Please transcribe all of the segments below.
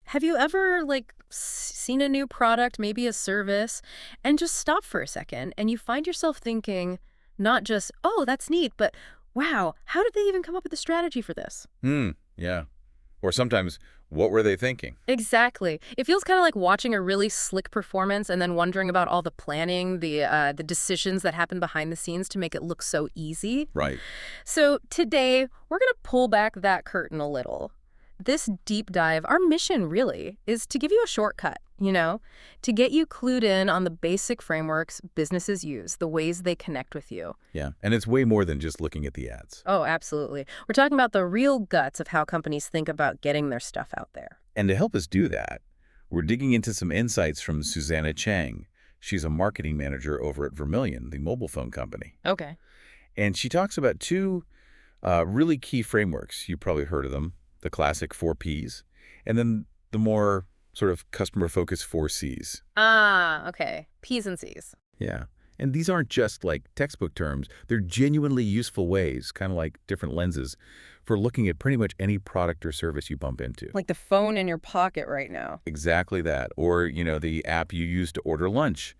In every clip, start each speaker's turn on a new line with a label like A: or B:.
A: Have you ever seen a new product, maybe a service, and just stop for a second and you find yourself thinking not just, "Oh, that's neat," but "Wow, how did they even come up with the strategy for this?"
B: Yeah. Or sometimes, what were they thinking?
A: Exactly. It feels kind of like watching a really slick performance and then wondering about all the planning, the decisions that happen behind the scenes to make it look so easy.
B: Right.
A: So today, we're going to pull back that curtain a little. This deep dive, our mission really is to give you a shortcut, to get you clued in on the basic frameworks businesses use, the ways they connect with you.
B: Yeah. And it's way more than just looking at the ads.
A: Oh, absolutely. We're talking about the real guts of how companies think about getting their stuff out there.
B: And to help us do that, we're digging into some insights from Susanna Chang. She's a marketing manager over at Vermilion, the mobile phone company.
A: Okay.
B: And she talks about two really key frameworks. You've probably heard of them, the classic 4Ps, and then the more sort of customer-focused 4Cs.
A: Ah, okay. P's and C's.
B: Yeah. And these aren't just like textbook terms. They're genuinely useful ways, kind of like different lenses, for looking at pretty much any product or service you bump into.
A: Like the phone in your pocket right now.
B: Exactly that. Or, the app you use to order lunch.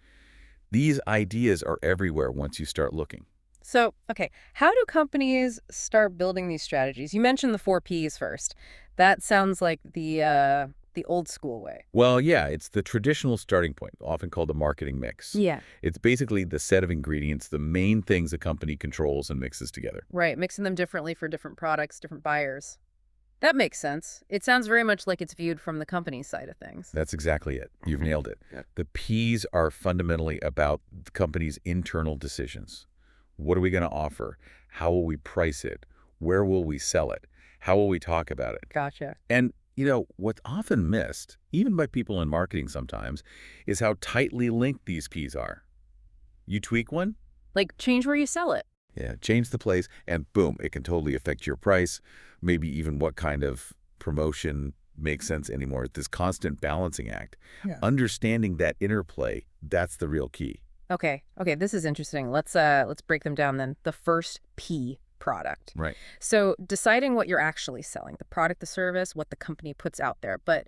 B: These ideas are everywhere once you start looking.
A: So, okay, how do companies start building these strategies? You mentioned the 4Ps first. That sounds like the old school way.
B: Well, yeah, it's the traditional starting point, often called a marketing mix.
A: Yeah.
B: It's basically the set of ingredients, the main things a company controls and mixes together.
A: Right, mixing them differently for different products, different buyers. That makes sense. It sounds very much like it's viewed from the company's side of things.
B: That's exactly it. You've nailed it.
A: Yeah.
B: The P's are fundamentally about the company's internal decisions. What are we going to offer? How will we price it? Where will we sell it? How will we talk about it?
A: Gotcha.
B: And, what's often missed, even by people in marketing sometimes, is how tightly linked these P's are. You tweak one,
A: Like change where you sell it.
B: yeah, change the place, and boom, it can totally affect your price, maybe even what kind of promotion makes sense anymore. This constant balancing act.
A: Yeah.
B: Understanding that interplay, that's the real key.
A: Okay, this is interesting. Let's break them down then. The first P, product.
B: Right.
A: So deciding what you're actually selling, the product, the service, what the company puts out there. But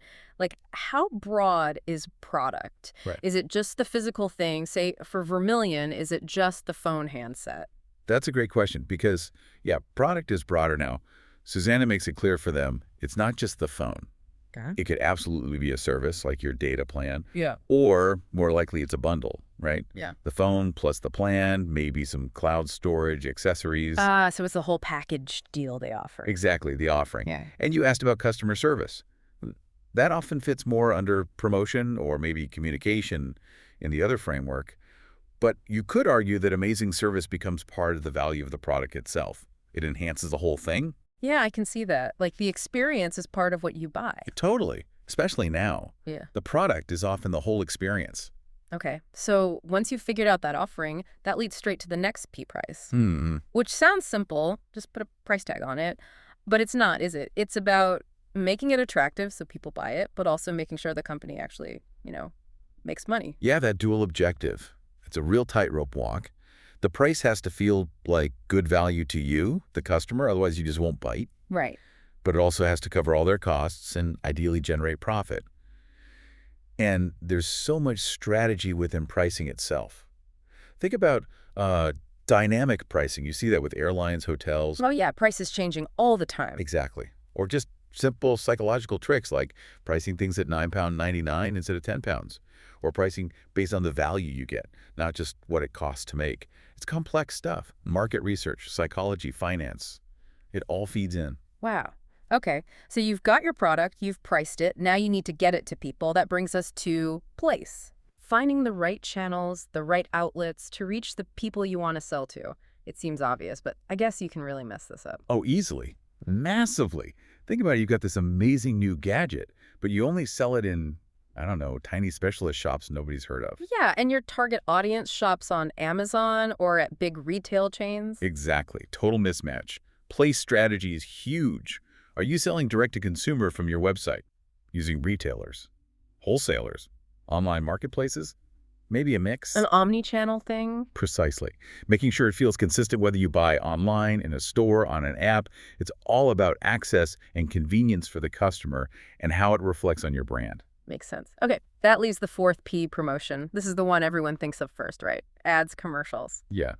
A: how broad is product?
B: Right.
A: Is it just the physical thing? Say for Vermilion, is it just the phone handset?
B: That's a great question because, yeah, product is broader now. Susanna makes it clear for them, it's not just the phone.
A: Okay.
B: It could absolutely be a service like your data plan,
A: Yeah.
B: or more likely it's a bundle, right?
A: Yeah.
B: The phone plus the plan, maybe some cloud storage, accessories.
A: So it's the whole package deal they offer.
B: Exactly, the offering.
A: Yeah.
B: And you asked about customer service. That often fits more under promotion or maybe communication in the other framework. But you could argue that amazing service becomes part of the value of the product itself. It enhances the whole thing.
A: Yeah, I can see that. Like the experience is part of what you buy.
B: Totally, especially now.
A: Yeah.
B: The product is often the whole experience.
A: Okay. So once you've figured out that offering, that leads straight to the next P price,
B: Hmm.
A: which sounds simple. Just put a price tag on it. But it's not, is it? It's about making it attractive so people buy it, but also making sure the company actually, makes money.
B: Yeah, that dual objective. It's a real tightrope walk. The price has to feel like good value to you, the customer, otherwise you just won't bite.
A: Right.
B: But it also has to cover all their costs and ideally generate profit. And there's so much strategy within pricing itself. Think about dynamic pricing. You see that with airlines, hotels.
A: Oh, yeah. Price is changing all the time.
B: Exactly. Or just simple psychological tricks like pricing things at £9.99 instead of £10. Or pricing based on the value you get, not just what it costs to make. It's complex stuff. Market research, psychology, finance. It all feeds in.
A: Wow. Okay. So you've got your product, you've priced it, now you need to get it to people. That brings us to place. Finding the right channels, the right outlets to reach the people you want to sell to. It seems obvious, but I guess you can really mess this up.
B: Oh, easily. Massively. Think about it. You've got this amazing new gadget, but you only sell it in, I don't know, tiny specialist shops nobody's heard of.
A: Yeah, and your target audience shops on Amazon or at big retail chains.
B: Exactly. Total mismatch. Place strategy is huge. Are you selling direct-to-consumer from your website, using retailers, wholesalers, online marketplaces? Maybe a mix?
A: An omni-channel thing?
B: Precisely. Making sure it feels consistent whether you buy online, in a store, on an app. It's all about access and convenience for the customer and how it reflects on your brand.
A: Makes sense. Okay, that leaves the fourth P, promotion. This is the one everyone thinks of first, right? Ads, commercials.
B: Yeah,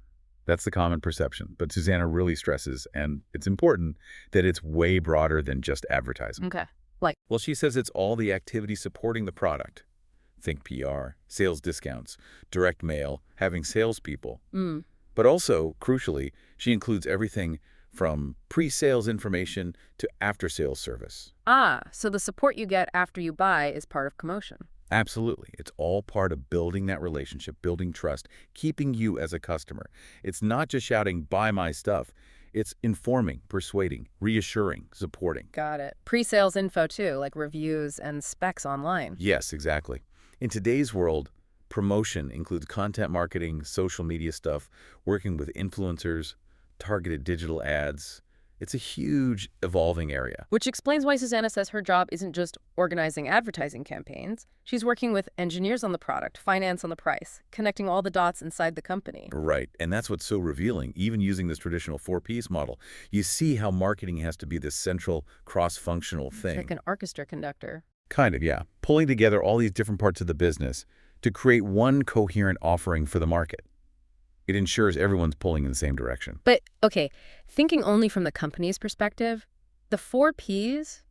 B: that's the common perception. But Susanna really stresses, and it's important, that it's way broader than just advertising.
A: Okay. Like,
B: Well, she says it's all the activity supporting the product. Think PR, sales discounts, direct mail, having salespeople. But also, crucially, she includes everything from pre-sales information to after-sales service.
A: so the support you get after you buy is part of commotion.
B: Absolutely. It's all part of building that relationship, building trust, keeping you as a customer. It's not just shouting, buy my stuff. It's informing, persuading, reassuring, supporting.
A: Got it. Pre-sales info too, like reviews and specs online.
B: Yes, exactly. In today's world, promotion includes content marketing, social media stuff, working with influencers, targeted digital ads. It's a huge, evolving area.
A: Which explains why Susanna says her job isn't just organizing advertising campaigns. She's working with engineers on the product, finance on the price, connecting all the dots inside the company.
B: Right, and that's what's so revealing. Even using this traditional four-piece model, you see how marketing has to be this central, cross-functional thing.
A: It's like an orchestra conductor.
B: Kind of, yeah. Pulling together all these different parts of the business to create one coherent offering for the market. It ensures everyone's pulling in the same direction.
A: But, okay, thinking only from the company's perspective, the four Ps,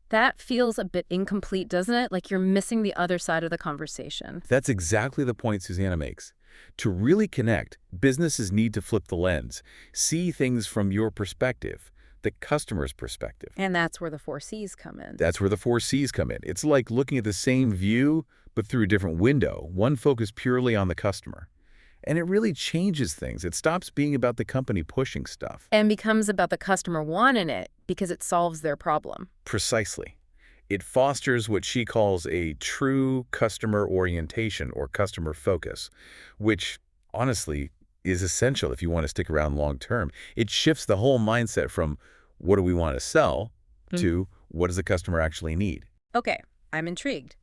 A: that feels a bit incomplete, doesn't it? Like you're missing the other side of the conversation.
B: That's exactly the point Susanna makes. To really connect, businesses need to flip the lens, see things from your perspective, the customer's perspective.
A: And that's where the four Cs come in.
B: That's where the four Cs come in. It's like looking at the same view, but through a different window, one focused purely on the customer. And it really changes things. It stops being about the company pushing stuff.
A: And becomes about the customer wanting it because it solves their problem.
B: Precisely. It fosters what she calls a true customer orientation or customer focus, which, honestly, is essential if you want to stick around long term. It shifts the whole mindset from what do we want to sell to what does the customer actually need.
A: Okay, I'm intrigued.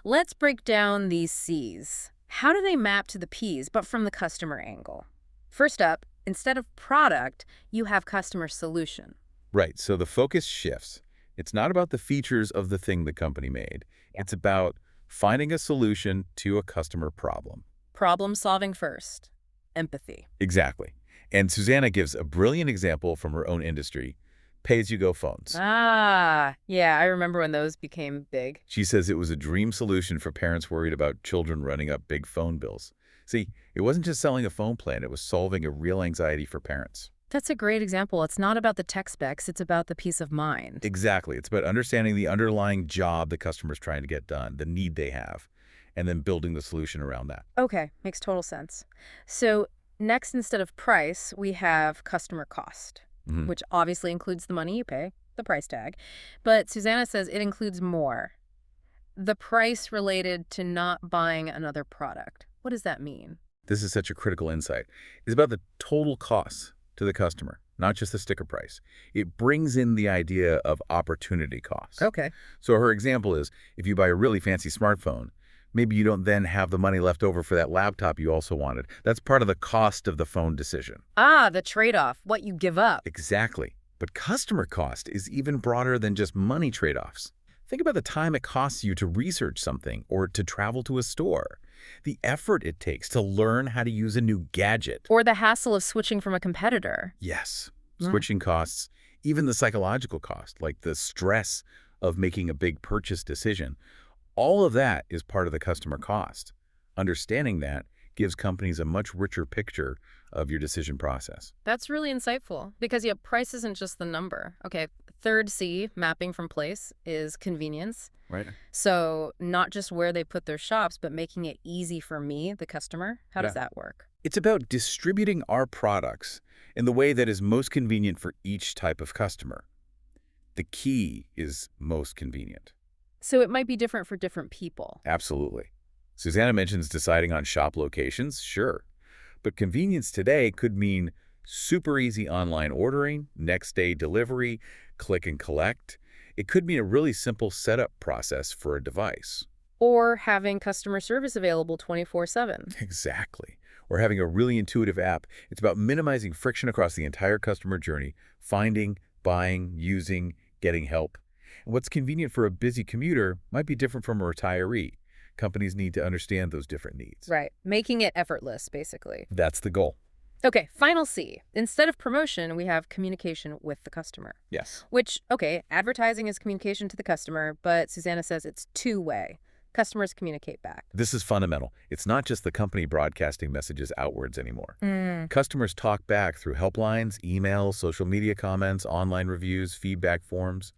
A: Let's break down these Cs. How do they map to the Ps, but from the customer angle? First up, instead of product, you have customer solution.
B: Right, so the focus shifts. It's not about the features of the thing the company made. It's about finding a solution to a customer problem.
A: Problem solving first. Empathy.
B: Exactly. And Susanna gives a brilliant example from her own industry, pay-as-you-go phones.
A: Yeah, I remember when those became big.
B: She says it was a dream solution for parents worried about children running up big phone bills. See, it wasn't just selling a phone plan, it was solving a real anxiety for parents.
A: That's a great example. It's not about the tech specs, it's about the peace of mind.
B: Exactly. It's about understanding the underlying job the customer's trying to get done, the need they have, and then building the solution around that.
A: Okay, makes total sense. So next, instead of price, we have customer cost, which obviously includes the money you pay, the price tag. But Susanna says it includes more. The price related to not buying another product. What does that mean?
B: This is such a critical insight. It's about the total cost to the customer, not just the sticker price. It brings in the idea of opportunity cost.
A: Okay.
B: So her example is, if you buy a really fancy smartphone, maybe you don't then have the money left over for that laptop you also wanted. That's part of the cost of the phone decision.
A: The trade-off, what you give up.
B: Exactly. But customer cost is even broader than just money trade-offs. Think about the time it costs you to research something or to travel to a store. The effort it takes to learn how to use a new gadget.
A: Or the hassle of switching from a competitor.
B: Yes. Switching costs, even the psychological cost, like the stress of making a big purchase decision. All of that is part of the customer cost. Understanding that gives companies a much richer picture of your decision process.
A: That's really insightful because, price isn't just the number. Okay, third C, mapping from place, is convenience.
B: Right.
A: So not just where they put their shops, but making it easy for me, the customer. How does that work?
B: It's about distributing our products in the way that is most convenient for each type of customer. The key is most convenient.
A: So it might be different for different people.
B: Absolutely. Susanna mentions deciding on shop locations, sure. But convenience today could mean super easy online ordering, next day delivery, click and collect. It could mean a really simple setup process for a device.
A: Or having customer service available 24/7.
B: Exactly. Or having a really intuitive app. It's about minimizing friction across the entire customer journey, finding, buying, using, getting help. And what's convenient for a busy commuter might be different from a retiree. Companies need to understand those different needs.
A: Right. Making it effortless, basically.
B: That's the goal.
A: Okay, final C. Instead of promotion, we have communication with the customer.
B: Yes.
A: Which, okay, advertising is communication to the customer, but Susanna says it's two-way. Customers communicate back.
B: This is fundamental. It's not just the company broadcasting messages outwards anymore. Customers talk back through helplines, emails, social media comments, online reviews, feedback forms.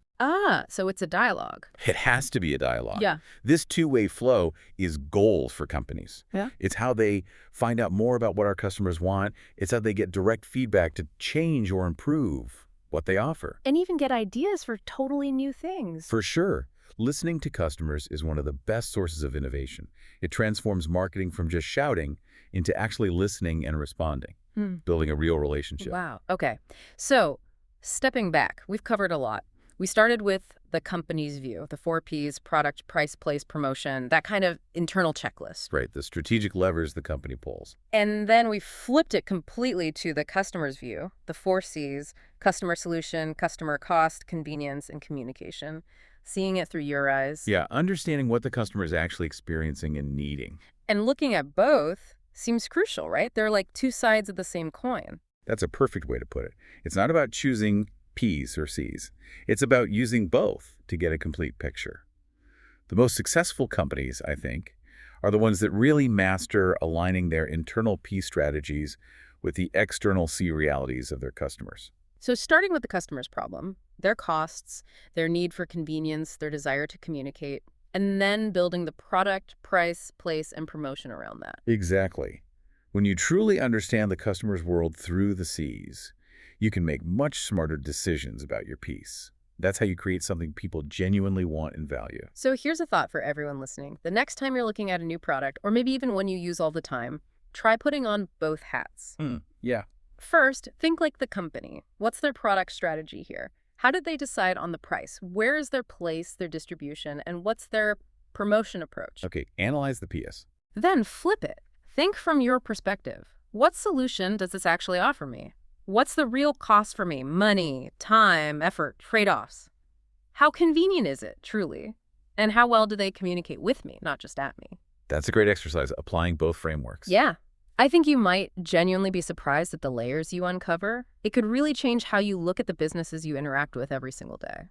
A: So it's a dialogue.
B: It has to be a dialogue.
A: Yeah.
B: This two-way flow is gold for companies.
A: Yeah.
B: It's how they find out more about what our customers want. It's how they get direct feedback to change or improve what they offer.
A: And even get ideas for totally new things.
B: For sure, listening to customers is one of the best sources of innovation. It transforms marketing from just shouting into actually listening and responding, building a real relationship.
A: Wow. Okay. So, stepping back, we've covered a lot. We started with the company's view, the 4 Ps, product, price, place, promotion, that kind of internal checklist.
B: Right, the strategic levers the company pulls.
A: And then we flipped it completely to the customer's view, the 4 Cs, customer solution, customer cost, convenience, and communication, seeing it through your eyes.
B: Yeah, understanding what the customer is actually experiencing and needing.
A: And looking at both seems crucial, right? They're like two sides of the same coin.
B: That's a perfect way to put it. It's not about choosing P's or C's. It's about using both to get a complete picture. The most successful companies, I think, are the ones that really master aligning their internal P strategies with the external C realities of their customers.
A: So starting with the customer's problem, their costs, their need for convenience, their desire to communicate, and then building the product, price, place, and promotion around that.
B: Exactly. When you truly understand the customer's world through the C's, you can make much smarter decisions about your piece. That's how you create something people genuinely want and value.
A: So here's a thought for everyone listening. The next time you're looking at a new product, or maybe even one you use all the time, try putting on both hats.
B: Yeah.
A: First, think like the company. What's their product strategy here? How did they decide on the price? Where is their place, their distribution, and what's their promotion approach?
B: Okay, analyze the PS.
A: Then flip it. Think from your perspective. What solution does this actually offer me? What's the real cost for me? Money, time, effort, trade-offs. How convenient is it, truly? And how well do they communicate with me, not just at me?
B: That's a great exercise, applying both frameworks.
A: Yeah. I think you might genuinely be surprised at the layers you uncover. It could really change how you look at the businesses you interact with every single day.